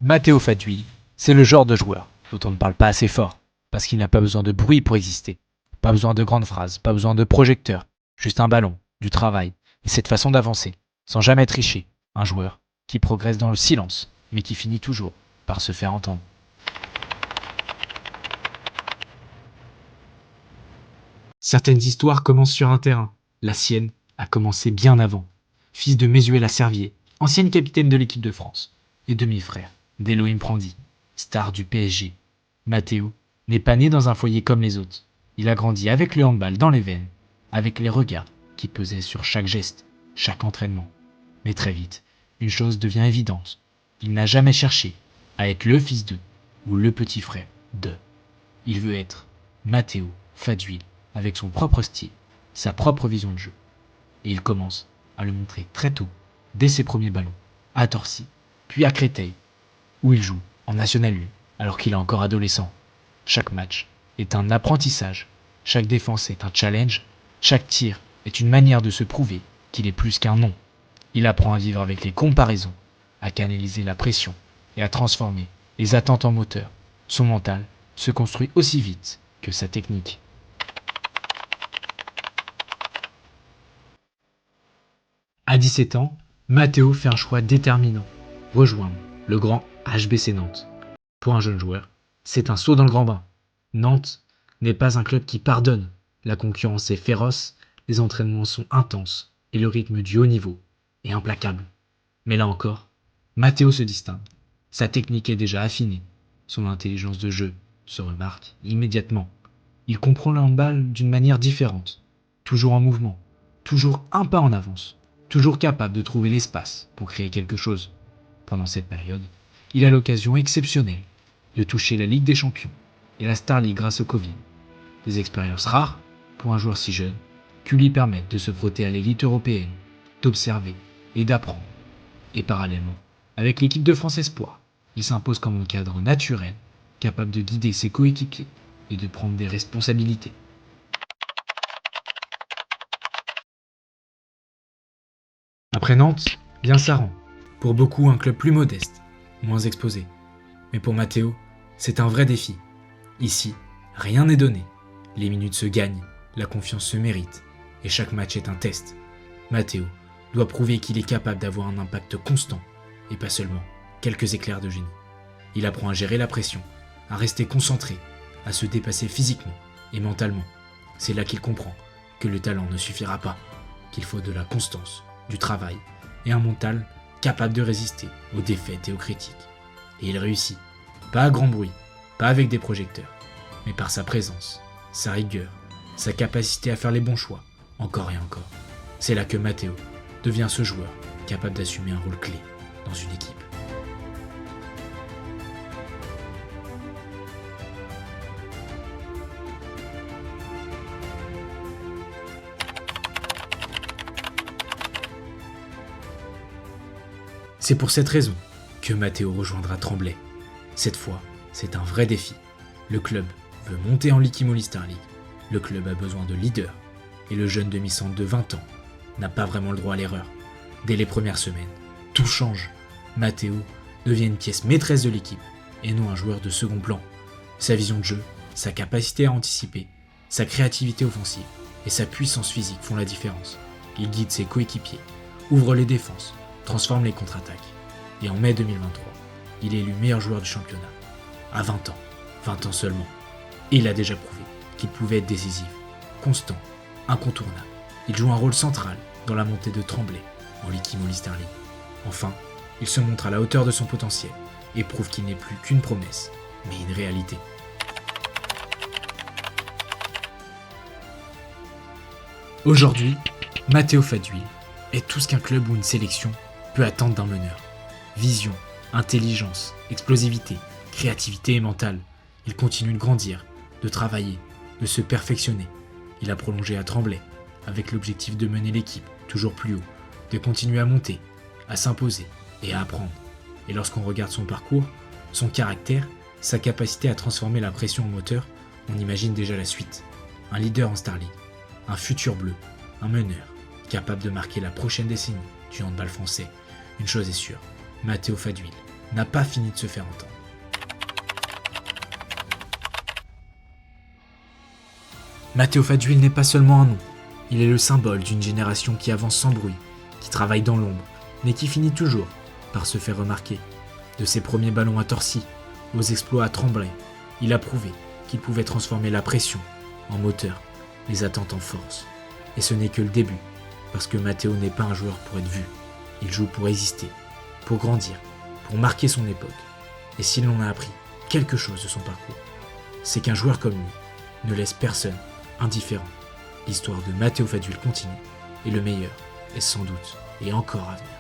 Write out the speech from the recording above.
Matteo Fadui, c'est le genre de joueur dont on ne parle pas assez fort, parce qu'il n'a pas besoin de bruit pour exister. Pas besoin de grandes phrases, pas besoin de projecteurs, juste un ballon, du travail, et cette façon d'avancer, sans jamais tricher. Un joueur qui progresse dans le silence, mais qui finit toujours par se faire entendre. Certaines histoires commencent sur un terrain. La sienne a commencé bien avant. Fils de Mezuela Servier, ancienne capitaine de l'équipe de France, et demi-frère d'Elohim Prandi, star du PSG. Matteo n'est pas né dans un foyer comme les autres. Il a grandi avec le handball dans les veines, avec les regards qui pesaient sur chaque geste, chaque entraînement. Mais très vite, une chose devient évidente. Il n'a jamais cherché à être le fils de ou le petit frère de. Il veut être Matteo Fadui avec son propre style, sa propre vision de jeu. Et il commence à le montrer très tôt, dès ses premiers ballons, à Torcy, puis à Créteil, où il joue en National 1 alors qu'il est encore adolescent. Chaque match est un apprentissage, chaque défense est un challenge, chaque tir est une manière de se prouver qu'il est plus qu'un nom. Il apprend à vivre avec les comparaisons, à canaliser la pression et à transformer les attentes en moteur. Son mental se construit aussi vite que sa technique. À 17 ans, Matteo fait un choix déterminant, rejoindre le grand HBC Nantes. Pour un jeune joueur, c'est un saut dans le grand bain. Nantes n'est pas un club qui pardonne. La concurrence est féroce, les entraînements sont intenses et le rythme du haut niveau est implacable. Mais là encore, Matteo se distingue. Sa technique est déjà affinée. Son intelligence de jeu se remarque immédiatement. Il comprend le handball d'une manière différente, toujours en mouvement, toujours un pas en avance, toujours capable de trouver l'espace pour créer quelque chose. Pendant cette période, il a l'occasion exceptionnelle de toucher la Ligue des Champions et la Star League grâce au Covid. Des expériences rares pour un joueur si jeune qui lui permettent de se frotter à l'élite européenne, d'observer et d'apprendre. Et parallèlement, avec l'équipe de France Espoir, il s'impose comme un cadre naturel, capable de guider ses coéquipiers et de prendre des responsabilités. Après Nantes, vient Saran. Pour beaucoup, un club plus modeste, moins exposé. Mais pour Matteo, c'est un vrai défi. Ici, rien n'est donné. Les minutes se gagnent, la confiance se mérite, et chaque match est un test. Matteo doit prouver qu'il est capable d'avoir un impact constant, et pas seulement quelques éclairs de génie. Il apprend à gérer la pression, à rester concentré, à se dépasser physiquement et mentalement. C'est là qu'il comprend que le talent ne suffira pas, qu'il faut de la constance, du travail et un mental capable de résister aux défaites et aux critiques. Et il réussit, pas à grand bruit, pas avec des projecteurs, mais par sa présence, sa rigueur, sa capacité à faire les bons choix, encore et encore. C'est là que Matteo devient ce joueur capable d'assumer un rôle clé dans une équipe. C'est pour cette raison que Matteo rejoindra Tremblay. Cette fois, c'est un vrai défi. Le club veut monter en Ligue Immoly Star League. Le club a besoin de leaders. Et le jeune demi-centre de 20 ans n'a pas vraiment le droit à l'erreur. Dès les premières semaines, tout change. Matteo devient une pièce maîtresse de l'équipe et non un joueur de second plan. Sa vision de jeu, sa capacité à anticiper, sa créativité offensive et sa puissance physique font la différence. Il guide ses coéquipiers, ouvre les défenses, transforme les contre-attaques. Et en mai 2023, il est élu meilleur joueur du championnat. À 20 ans seulement. Et il a déjà prouvé qu'il pouvait être décisif, constant, incontournable. Il joue un rôle central dans la montée de Tremblay en Ligue Immoly Star League. Enfin, il se montre à la hauteur de son potentiel et prouve qu'il n'est plus qu'une promesse, mais une réalité. Aujourd'hui, Matteo Fadui est tout ce qu'un club ou une sélection peut attendre d'un meneur. Vision, intelligence, explosivité, créativité et mentale. Il continue de grandir, de travailler, de se perfectionner. Il a prolongé à Tremblay, avec l'objectif de mener l'équipe toujours plus haut, de continuer à monter, à s'imposer et à apprendre. Et lorsqu'on regarde son parcours, son caractère, sa capacité à transformer la pression en moteur, on imagine déjà la suite. Un leader en Star League, un futur bleu, un meneur, capable de marquer la prochaine décennie du handball français. Une chose est sûre, Matteo Fadui n'a pas fini de se faire entendre. Matteo Fadjuil n'est pas seulement un nom, il est le symbole d'une génération qui avance sans bruit, qui travaille dans l'ombre, mais qui finit toujours par se faire remarquer. De ses premiers ballons à Torcy aux exploits à Tremblay, il a prouvé qu'il pouvait transformer la pression en moteur, les attentes en force. Et ce n'est que le début, parce que Matteo n'est pas un joueur pour être vu, il joue pour exister, pour grandir, pour marquer son époque. Et s'il en a appris quelque chose de son parcours, c'est qu'un joueur comme lui ne laisse personne indifférent. L'histoire de Matteo Fadjuil continue, et le meilleur est sans doute et encore à venir.